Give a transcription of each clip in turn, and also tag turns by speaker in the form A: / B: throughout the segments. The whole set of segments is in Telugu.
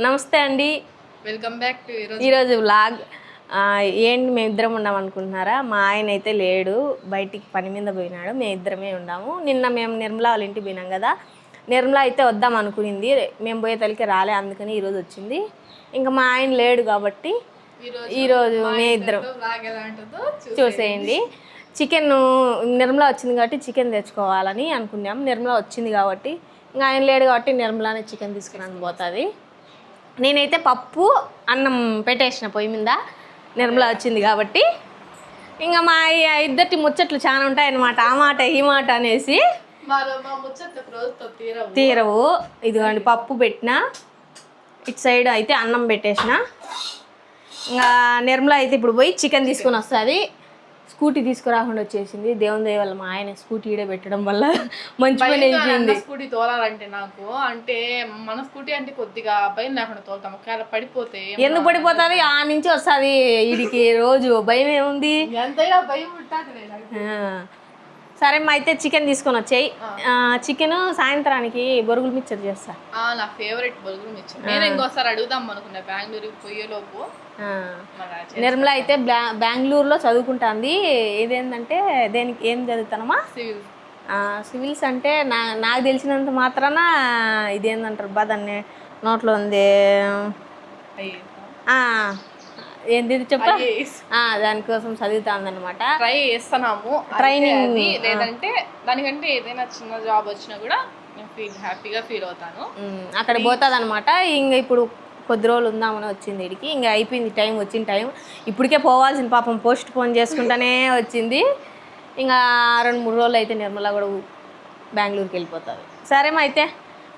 A: నమస్తే అండి,
B: వెల్కమ్ బ్యాక్ టు
A: ఈరోజు వ్లాగ్. ఏంటి మేమిద్దరం ఉన్నాం అనుకుంటున్నారా? మా ఆయన అయితే లేడు, బయటికి పని మీద పోయినాడు. మేమిద్దరమే ఉన్నాము. నిన్న మేము నిర్మలా వాళ్ళ ఇంటికి పోయినాం కదా, నిర్మలా అయితే వద్దాం అనుకునింది, మేము పోయే తల్లికి రాలే, అందుకని ఈరోజు వచ్చింది. ఇంకా మా ఆయన లేడు కాబట్టి ఈరోజు మేమిద్దరం చూసేయండి. చికెన్ నిర్మలా వచ్చింది కాబట్టి చికెన్ తెచ్చుకోవాలని అనుకున్నాం. నిర్మలా వచ్చింది కాబట్టి ఇంకా ఆయన లేడు కాబట్టి నిర్మలానే చికెన్ తీసుకుని పోతుంది. నేనైతే పప్పు అన్నం పెట్టేసిన పొయ్యి మీద, నిర్మలా వచ్చింది కాబట్టి. ఇంకా మా ఇద్దరి ముచ్చట్లు చాలా ఉంటాయన్నమాట, ఆ మాట ఈ మాట అనేసి తీరవు. ఇదిగోండి పప్పు పెట్టిన, ఇటు సైడ్ అయితే అన్నం పెట్టేసిన. ఇంకా నిర్మలా అయితే ఇప్పుడు పోయి చికెన్ తీసుకొని వస్తుంది. స్కూటీ తీసుకురాకుండా వచ్చేసింది. దేవుని దయ వల్ల మా ఆయన స్కూటీ ఈడే పెట్టడం వల్ల మంచి పని అయిపోయింది.
B: స్కూటీ తోలాలంటే నాకు అంటే మన స్కూటీ అంటే కొద్దిగా భయం లేకుండా తోలుతాం. ఒకవేళ పడిపోతే
A: ఎందుకు పడిపోతుంది? ఆ నుంచి వస్తుంది వీడికి రోజు భయం ఏముంది,
B: ఎంతైనా భయం ఉంటుంది.
A: సరే మా అయితే చికెన్ తీసుకొని వచ్చాయి. చికెన్ సాయంత్రానికి బొరుగులు మిక్చర్ చేస్తా.
B: నా ఫేవరెట్ బొరుగులు మిక్చర్. నేను ఇంకోసారి అడుగుదాం అనుకున్నా బెంగళూరుకి పోయేలోపు.
A: నిర్మల అయితే బెంగళూరులో చదువుకుంటుంది. ఇదేంటంటే దేనికి ఏం చదువుతానమ్మా? సివిల్స్ అంటే నాకు తెలిసినంత మాత్రాన ఇదేంటంటారు బా దాన్ని నోట్లో ఉంది, ఏంది చెప్ప, దానికోసం చదువుతుంది అనమాట.
B: ట్రై చేస్తున్నాము ట్రైనింగ్. లేదంటే దానికంటే ఏదైనా చిన్న జాబ్ వచ్చినా కూడా నేను హ్యాపీగా ఫీల్ అవుతాను.
A: అక్కడ పోతుంది అనమాట. ఇంకా ఇప్పుడు కొద్ది రోజులు ఉందామని వచ్చింది వీడికి. ఇంకా అయిపోయింది టైం, వచ్చిన టైం. ఇప్పటికే పోవాల్సిన పాపం పోస్ట్ పోన్ చేసుకుంటానే వచ్చింది. ఇంకా 2-3 రోజులు అయితే నిర్మలా కూడా బెంగళూరుకి వెళ్ళిపోతుంది. సరేమా అయితే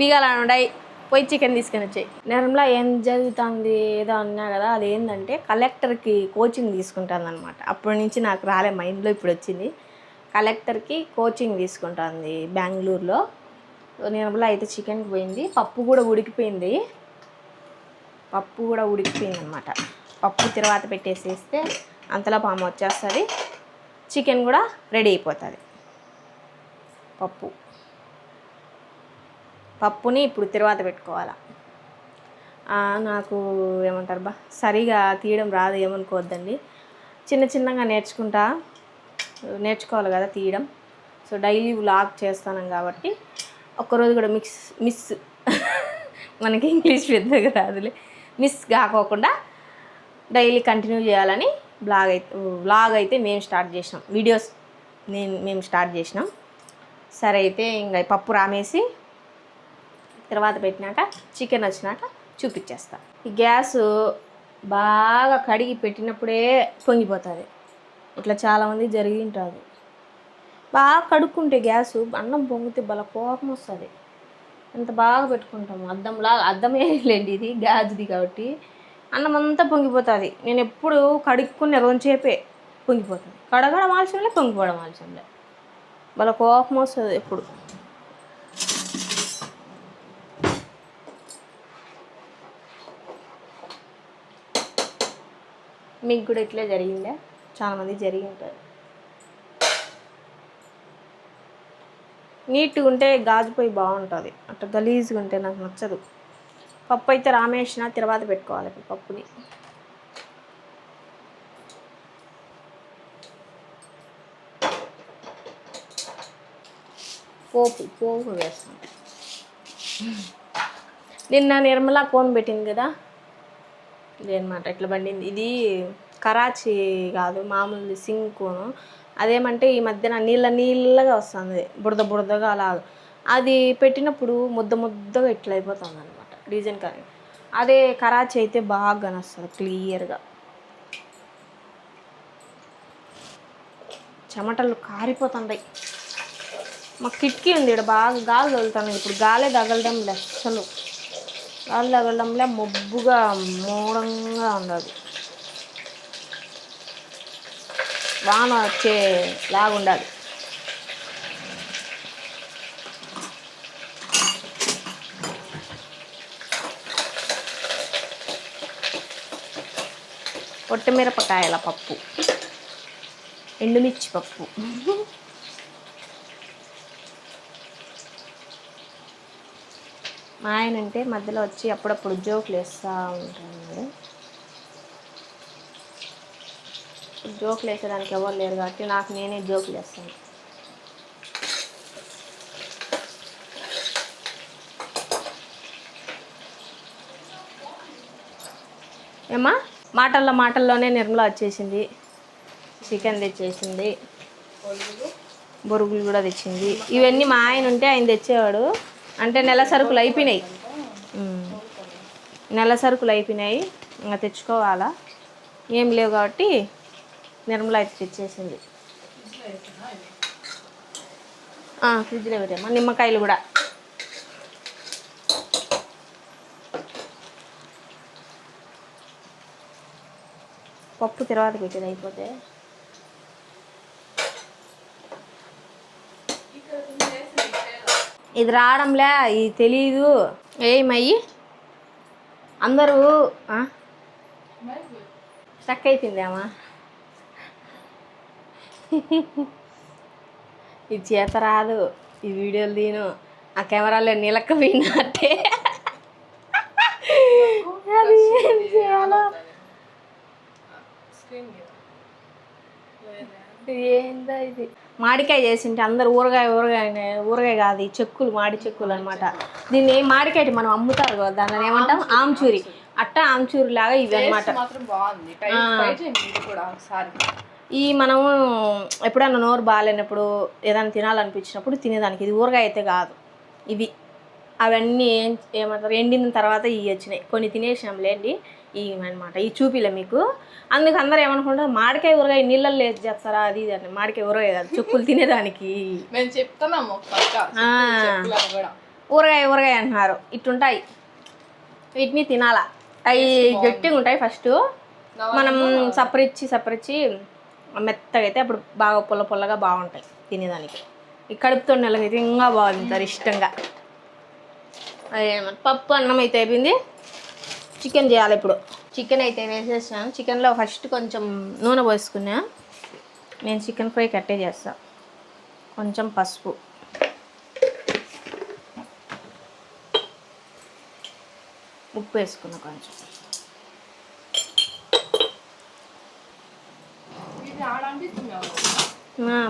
A: బీగాలు ఉన్నాయి, పోయి చికెన్ తీసుకొని వచ్చాయి. నిర్మలా ఏం చదువుతుంది ఏదో అన్నా కదా, అది ఏంటంటే కలెక్టర్కి కోచింగ్ తీసుకుంటుంది అనమాట. అప్పటి నుంచి నాకు రాలే మైండ్లో, ఇప్పుడు వచ్చింది. కలెక్టర్కి కోచింగ్ తీసుకుంటుంది బెంగళూరులో. నిర్మలా అయితే చికెన్కి పోయింది. పప్పు కూడా ఉడికిపోయింది అనమాట. పప్పు తర్వాత పెట్టేసేస్తే అంతలో పాము వచ్చేస్తుంది, చికెన్ కూడా రెడీ అయిపోతుంది. పప్పుని ఇప్పుడు తర్వాత పెట్టుకోవాలా. నాకు ఏమంటారు బా సరిగా తీయడం రాదు, ఏమనుకోవద్దండి. చిన్నగా నేర్చుకోవాలి కదా తీయడం. సో డైలీ వ్లాగ్ చేస్తాను కాబట్టి ఒక్కరోజు కూడా మిస్ మనకి ఇంగ్లీష్ పెద్దగా రాదులే, మిస్ కాకోకుండా డైలీ కంటిన్యూ చేయాలని వ్లాగ్ అయితే మేము స్టార్ట్ చేసినాం. వీడియోస్ మేము స్టార్ట్ చేసినాం. సరే అయితే ఇంకా పప్పు రామేసి తర్వాత పెట్టినాక చికెన్ వచ్చినాక చూపించేస్తా. ఈ గ్యాస్ బాగా కడిగి పెట్టినప్పుడే పొంగిపోతుంది. ఇట్లా చాలామంది జరిగి ఉంటుంది. బాగా కడుక్కుంటే గ్యాసు అన్నం పొంగితే భలే కోపం వస్తుంది. ఎంత బాగా పెట్టుకుంటాము, అద్దమే లేండి, ఇది గ్యాస్ది కాబట్టి అన్నం అంతా పొంగిపోతుంది. నేను ఎప్పుడు కడుక్కునే రోజుసేపే పొంగిపోతుంది. కడగడం ఆలస్యంలే, పొంగిపోవడం ఆలస్యంలే, భలే కోపం వస్తుంది ఎప్పుడు. మీకు కూడా ఇట్లే జరిగిందా? చాలామంది జరిగి ఉంటుంది. నీట్గా ఉంటే గాజు పొయ్యి బాగుంటుంది, అట్లా గలీజ్గా ఉంటే నాకు నచ్చదు. పప్పు అయితే రామేసిన తర్వాత పెట్టుకోవాలి పప్పుని. పోపు వేస్తాను. నిన్న నిర్మలా కోన్ పెట్టింది కదా, ఇదేనమాట ఇట్లా పండింది. ఇది కరాచీ కాదు, మామూలు సింగ్ కోను. అదేమంటే ఈ మధ్యన నీళ్ళగా వస్తుంది, బురదగా అలా. అది పెట్టినప్పుడు ముద్దగా ఇట్లా అయిపోతుంది అనమాట డిజైన్. కానీ అదే కరాచీ అయితే బాగా కనొస్తుంది క్లియర్గా. చెమటలు కారిపోతుంటాయి. మా కిటికీ ఉంది ఇక్కడ, బాగా గాలి తగులుతున్నాయి. ఇప్పుడు గాలే తగలడంలే, అసలు గాలి తగలడంలే, మబ్బుగా మూడంగా ఉండదు. వాన వచ్చేలాగా ఉండాలి. పొట్టమిరపకాయల పప్పు, ఎండుమిర్చి పప్పు. మా ఆయన అంటే మధ్యలో వచ్చి అప్పుడప్పుడు జోకులు వేస్తూ ఉంటాడు. జోకులు వేసేదానికి ఎవరు లేరు కాబట్టి నాకు నేనే జోకులు వేస్తాను. ఏమ్మా మాటల్లోనే నిర్మల వచ్చేసింది. చికెన్ తెచ్చేసింది, బొరుగులు కూడా తెచ్చింది. ఇవన్నీ మా ఆయన ఉంటే ఆయన తెచ్చేవాడు. అంటే నెల సరుకులు అయిపోయినాయి, ఇంకా తెచ్చుకోవాలా. ఏం లేవు కాబట్టి నిర్మల అయితే తెచ్చేసింది. ఫ్రిడ్జ్లో పెట్టామా. నిమ్మకాయలు కూడా పప్పు తర్వాత పెట్టేది అయిపోతే. ఇది రావడంలే, ఇది తెలీదు. ఏమయ్యి అందరూ స్టక్ అయిపోయిందేమా. ఇది చేత రాదు, ఈ వీడియోలు తీను, ఆ కెమెరాలో నిలక్కపోయినట్టే. అది ఏం చేయాలో ఏందో ఇది. మామిడికాయ చేసింటే అందరు ఊరగాయ కాదు, ఈ చెక్కులు, మాడి చెక్కులు అనమాట. దీన్ని మామిడికాయ మనం అమ్ముతారు కదా, దాన్ని ఏమంటాం ఆమ్చూరి. అట్టా ఆమ్చూరి లాగా ఇవి అనమాట. ఈ మనము ఎప్పుడన్నా నోరు బాగాలేనప్పుడు ఏదైనా తినాలనిపించినప్పుడు తినేదానికి. ఇది ఊరగాయ అయితే కాదు, ఇవి అవన్నీ ఏమంటారు ఎండిన తర్వాత ఇవి వచ్చినాయి. కొన్ని తినేసినాంలేండి ఇవి అనమాట. ఇవి చూపిలే మీకు. అందుకు అందరూ ఏమనుకుంటారు మామిడికాయ ఊరగాయ నీళ్ళల్లో వేసి చేస్తారా, అది ఇది అని. మామిడికాయ ఊరగాయ కాదు, చెప్పులు తినేదానికి.
B: మేము చెప్తున్నాము
A: ఊరగాయ అంటున్నారు. ఇట్టుంటాయి, వీటిని తినాలా. అవి గట్టిగా ఉంటాయి. ఫస్ట్ మనం సప్పరిచ్చి మెత్తగా అయితే అప్పుడు బాగా పుల్లగా బాగుంటాయి తినేదానికి. ఈ కడుపుతో నెలకైతే ఇంకా బాగా తింటారు ఇష్టంగా. అదేమన్నా పప్పు అన్నం అయితే అయిపోయింది. చికెన్ చేయాలి ఇప్పుడు. చికెన్ అయితే వేసేసాను. చికెన్లో ఫస్ట్ కొంచెం నూనె పోసుకున్నా. నేను చికెన్ ఫ్రై కట్టే చేస్తాను. కొంచెం పసుపు, ఉప్పు వేసుకున్నా కొంచెం.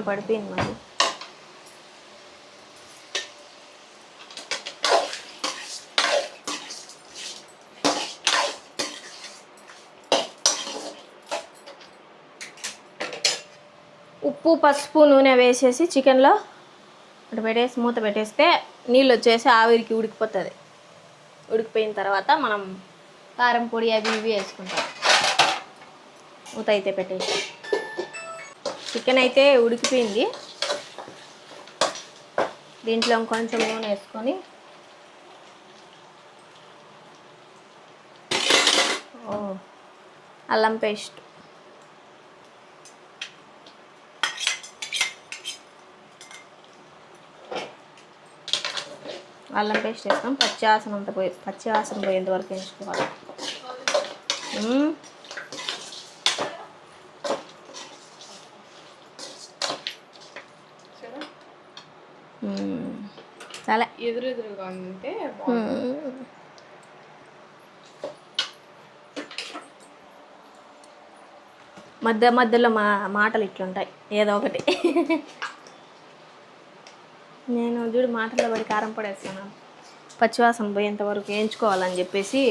A: పడిపోయింది మరి. ఉప్పు, పసుపు, నూనె వేసేసి చికెన్లో అటు పెట్టేసి మూత పెట్టేస్తే నీళ్ళు వచ్చేసి ఆవిరికి ఉడికిపోతుంది. ఉడికిపోయిన తర్వాత మనం కారం పొడి అవి ఇవి వేసుకుంటాం. మూత అయితే పెట్టేసి. చికెన్ అయితే ఉడికిపోయింది. దీంట్లో కొంచెం నూనె వేసుకొని అల్లం పేస్ట్, అల్లం పేస్ట్ వేస్తాం. పచ్చివాసన పోయేంత వరకు వేయించుకోవాలి. చాలా
B: ఎదురుగా ఉంటే
A: మధ్యలో మాటలు ఇట్లుంటాయి ఏదో ఒకటి. నేను చూడు మాటల్లో పడి కారం పడేస్తాను. పచ్చివాసన పోయేంత వరకు వేయించుకోవాలని చెప్పేసి.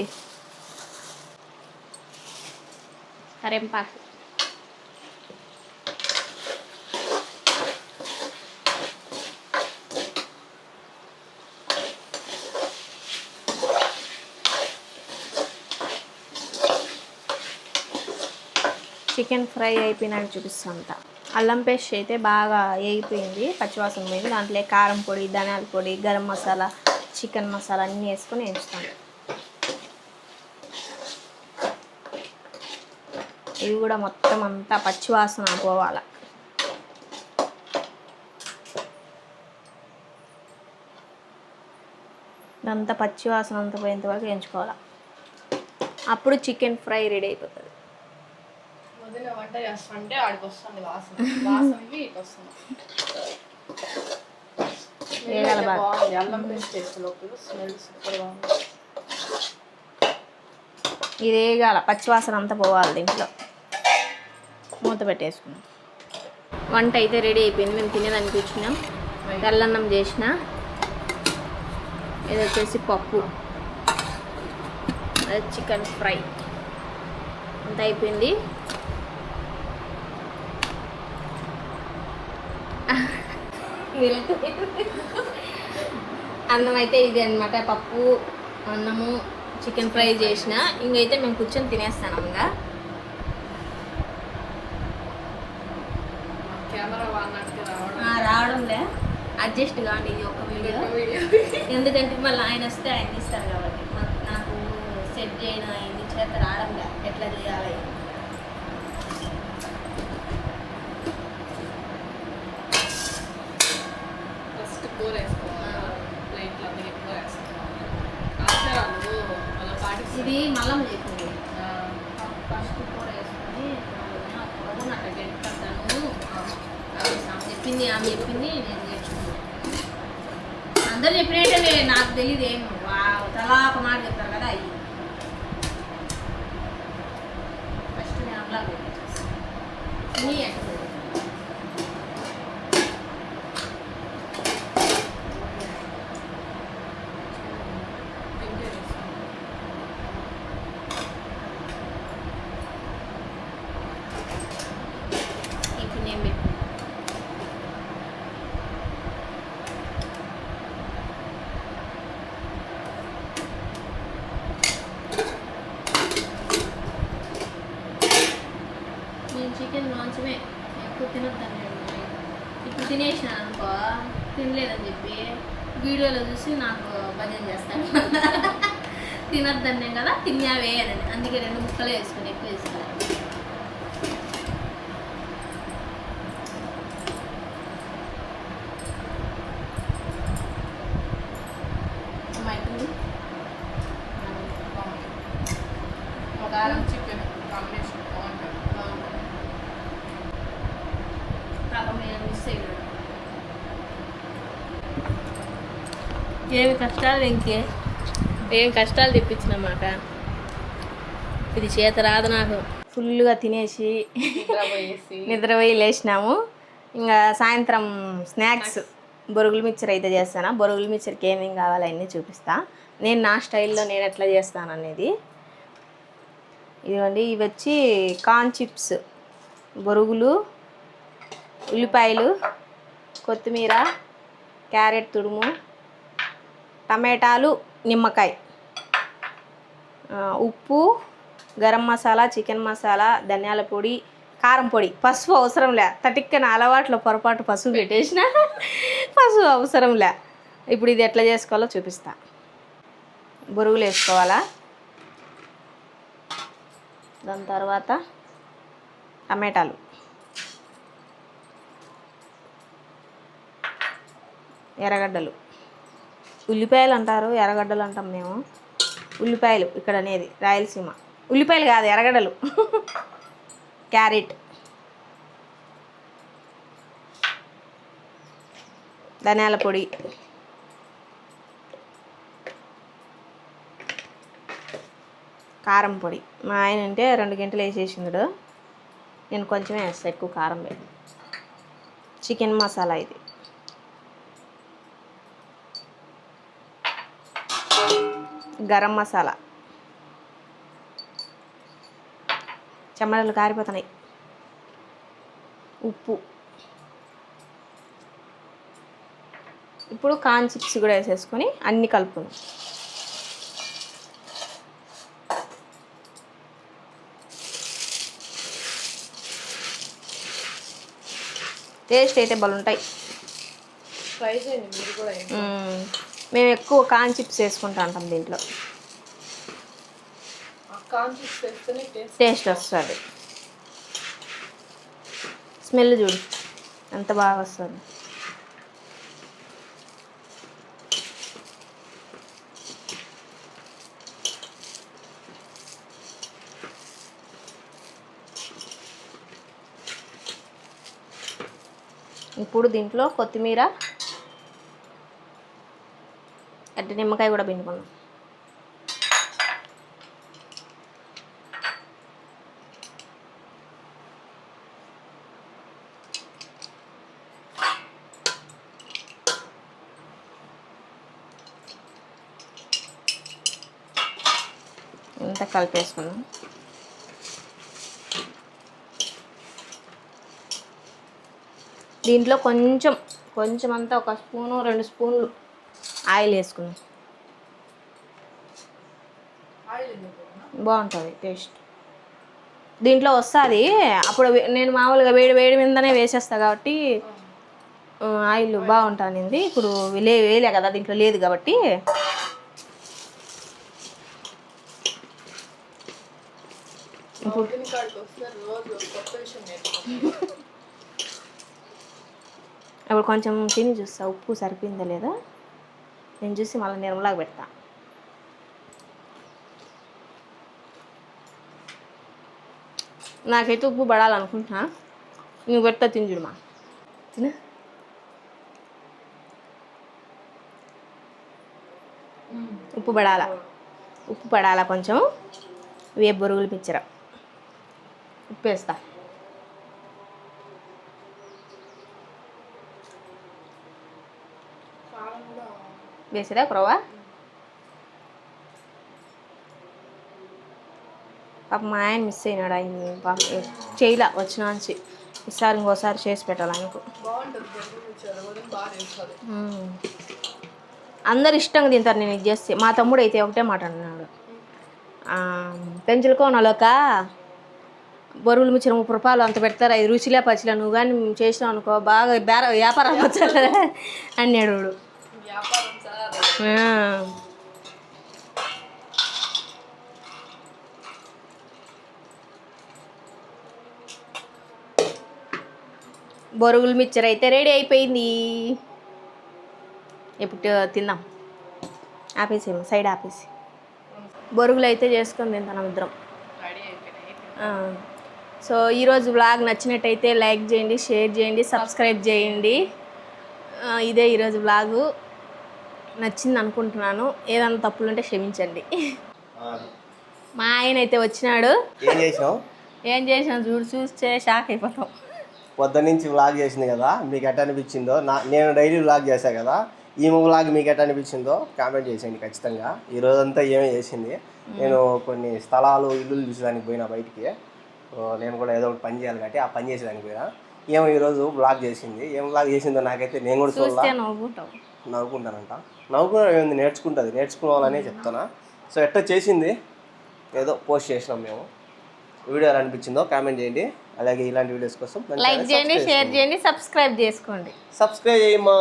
A: కరేంపాకు, చికెన్ ఫ్రై అయిపోయినాక చూపిస్తాను అంతా. అల్లం పేస్ట్ అయితే బాగా వేగిపోయింది, పచ్చివాసన పోయింది. దాంట్లో కారం పొడి, ధనియాల పొడి, గరం మసాలా, చికెన్ మసాలా అన్నీ వేసుకొని వేస్తాను. ఇవి కూడా మొత్తం అంతా పచ్చివాసన పోవాలి. ఇదంతా పచ్చివాసన అంతా పోయేంత వరకు వేయించుకోవాలి. అప్పుడు చికెన్ ఫ్రై రెడీ అయిపోతుంది.
B: వంట చేస్తుంటే ఆడికి వస్తుంది వాసనకి ఇటు వస్తుంది.
A: వేగాల బాగా.
B: బాగుంది, అల్లం పేస్ట్ వేసే లోపల స్మెల్ సూపర్ బాగుంది.
A: ఇది వేగాల, పచ్చివాసన అంతా పోవాలి దీంట్లో. మూత పెట్టేసుకున్నాం. వంట అయితే రెడీ అయిపోయింది. మేము తినేదానికి కూర్చున్నాం. తెల్లన్నం చేసిన, ఇది వచ్చేసి పప్పు, అది చికెన్ ఫ్రై, అంత అయిపోయింది. అన్నం అయితే ఇది అనమాట, పప్పు అన్నము చికెన్ ఫ్రై చేసిన. ఇంకైతే మేము కూర్చొని తినేస్తాను. ఇంకా
B: కెమెరా
A: రావడంలే, అడ్జస్ట్ కాండి ఇది ఒక వీడియో. ఎందుకంటే మళ్ళీ ఆయన వస్తే ఆయన తీస్తారు కాబట్టి నాకు సెట్ చేయడం అయింది, చేత రావడంలే ఎట్లా చేయాలి.
B: ఫస్ట్ కూర వేసుకోవాలి, ప్లేట్లో అందులో ఎక్కువ వేసుకోవాలి. ఆచారాలు అలా పాటిస్తారు.
A: ఇది మల్లమ్మ చెప్పింది. ఫస్ట్ కూర వేసుకొని అట్లా గెట్టుకుంటాను చెప్పింది, ఆమె చెప్పింది, నేను నేర్చుకున్నాను. అందరు చెప్పినట్టే, నాకు తెలియదు ఏం తలా ఒక మాట చెప్తారు కదా. అయ్యి ఫస్ట్ నేను అట్లా ఇప్పుడు నేను పెట్టు. నేను చికెన్ మాంసమే ఎక్కువ తినొద్దాను. ఇప్పుడు తినేసిన అనుకో, తినలేదని చెప్పి వీడియోలో చూసి నాకు భజన చేస్తాను. తినొద్దాను కదా, తిన్నావే అని. అందుకే 2 ముక్కలే వేసుకుని, ఎక్కువ వేసుకోవాలి.
B: కారం చికెన్ కాంబినేషన్ బాగుంటుంది.
A: మిస్ అయ్యాడు. ఏమి కష్టాలు, ఏం కష్టాలు తెప్పించినమాట. ఇది చేత రాదు నాకు. ఫుల్గా తినేసి నిద్రపోయి లేచినాము. ఇంకా సాయంత్రం స్నాక్స్ బొరుగుల మిక్చర్ అయితే చేస్తాను. బొరుగుల మిక్చర్కి ఏమేమి కావాలి అన్నీ చూపిస్తా. నేను నా స్టైల్లో నేను ఎట్లా చేస్తాను అనేది. ఇదిగోండి, ఇవి వచ్చి కార్న్ చిప్స్, బొరుగులు, ఉల్లిపాయలు, కొత్తిమీర, క్యారెట్ తురుము, టమాటాలు, నిమ్మకాయ, ఉప్పు, గరం మసాలా, చికెన్ మసాలా, ధనియాల పొడి, కారం పొడి. పసుపు అవసరంలే, తటిక్కన అలవాట్లో పొరపాటు పసుపు పెట్టేసిన. పసుపు అవసరంలే. ఇప్పుడు ఇది ఎట్లా చేసుకోవాలో చూపిస్తా. బొరుగులు వేసుకోవాలా, దాని తర్వాత టమాటాలు, ఎర్రగడ్డలు, ఉల్లిపాయలు అంటారు, ఎర్రగడ్డలు అంటాం మేము. ఉల్లిపాయలు ఇక్కడ అనేది రాయలసీమ. ఉల్లిపాయలు కాదు, ఎర్రగడ్డలు. క్యారెట్, ధనియాల పొడి, కారం పొడి. మా ఆయన అంటే 2 గంటలు వేసేసిండు, నేను కొంచెమే వేస్తాను, ఎక్కువ కారం లేదు. చికెన్ మసాలా ఇది, గరం మసాలా, చెమ్మడలు కారిపోతున్నాయి, ఉప్పు. ఇప్పుడు కార్న్ చిప్స్ కూడా వేసేసుకొని అన్నీ కలుపుకుందాం. టేస్ట్ అయితే బాగుంటాయి.
B: ట్రై చేయండి మీరు కూడా.
A: మేము ఎక్కువ కార్న్ చిప్స్ వేసుకుంటా ఉంటాం దీంట్లో.
B: కార్న్ చిప్స్ వేస్తేనే
A: టేస్ట్ వస్తుంది. స్మెల్ చూడు ఎంత బాగా వస్తుంది. ఇప్పుడు దీంట్లో కొత్తిమీర, అంటే నిమ్మకాయ కూడా పిండుకున్నాం. ఇంత కలిపేసుకున్నాం. దీంట్లో కొంచెం అంతా 1 స్పూను 2 స్పూన్లు ఆయిల్ వేసుకున్నాం. బాగుంటుంది టేస్ట్. దీంట్లో వస్తుంది. అప్పుడు నేను మామూలుగా వేడి మీదనే వేసేస్తా కాబట్టి ఆయిల్ బాగుంటుంది. ఇప్పుడు వేయలే కదా, దీంట్లో లేదు కాబట్టి ఇప్పుడు కొంచెం తిని చూస్తా ఉప్పు సరిపోయిందా లేదా. నేను చూసి మళ్ళీ నిర్మలాగా పెడతా. నాకైతే ఉప్పు పడాలనుకుంటున్నా. నువ్వు పెడతా తింజుడుమా తిన. ఉప్పు పడాలా కొంచెం. వేపు బొరుగులు పిచ్చర ఉప్పు వేస్తా. వేసిరా కురవా. పాప మా ఆయన మిస్ అయినాడు. ఆయన పాప చేయలా వచ్చిన నుంచి. ఈసారి ఇంకోసారి చేసి పెట్టాలి ఆయనకు. అందరు ఇష్టంగా తింటారు నేను ఇది చేస్తే. మా తమ్ముడు అయితే ఒకటే మాట అన్నాడు, పెంచులకో నలోక బొరుగులు మిచ్చిన 30 రూపాయలు అంత పెడతారు, 5 రుచిలే పచ్చిలే, నువ్వు కానీ చేసినావు అనుకో బాగా వ్యాపారం వచ్చాడు అన్నాడు. బొరుగులు మిక్చర్ అయితే రెడీ అయిపోయింది. ఇప్పుడు తిందాం. ఆపేసేమో సైడ్ ఆపేసి. బొరుగులు అయితే చేసుకొని తింటాం ఇద్దరం. సో ఈరోజు వ్లాగ్ నచ్చినట్టయితే లైక్ చేయండి, షేర్ చేయండి, సబ్స్క్రైబ్ చేయండి. ఇదే ఈరోజు వ్లాగు. నచ్చింది అనుకుంటున్నాను. ఏదైనా తప్పులుంటే క్షమించండి. మా ఆయన అయితే వచ్చినాడు. ఏం చేసాం చూస్తే షాక్ అయిపోతాం.
C: పొద్దున్నుంచి వ్లాగ్ చేసింది కదా, మీకు ఎట్లా అనిపించిందో. నేను డైలీ వ్లాగ్ చేశాను కదా, ఈ వ్లాగ్ మీకు ఎట్లా అనిపించిందో కామెంట్ చేసేయండి ఖచ్చితంగా. ఈ రోజంతా ఏమేమి చేసింది. నేను కొన్ని స్థలాలు ఇల్లు చూసేదానికి పోయినా బయటికి. నేను కూడా ఏదో ఒకటి పని చేయాలి కాబట్టి ఆ పని చేసేదానికి పోయినా. ఏమో ఈరోజు వ్లాగ్ చేసింది. ఏం వ్లాగ్ చేసిందో నాకైతే నేను కూడా చూడాలి. నవ్వుకుంటానంట. నవ్వుకున్నా నేర్చుకోవాలనే చెప్తానా. సో ఎట్లా చేసింది ఏదో పోస్ట్ చేసినాం మేము. వీడియో ఎలా అనిపించిందో కామెంట్ చేయండి. అలాగే ఇలాంటి వీడియోస్ కోసం
A: లైక్ చేయండి, షేర్ చేయండి, సబ్స్క్రైబ్ చేసుకోండి.
C: సబ్స్క్రైబ్ చేయమ్మా.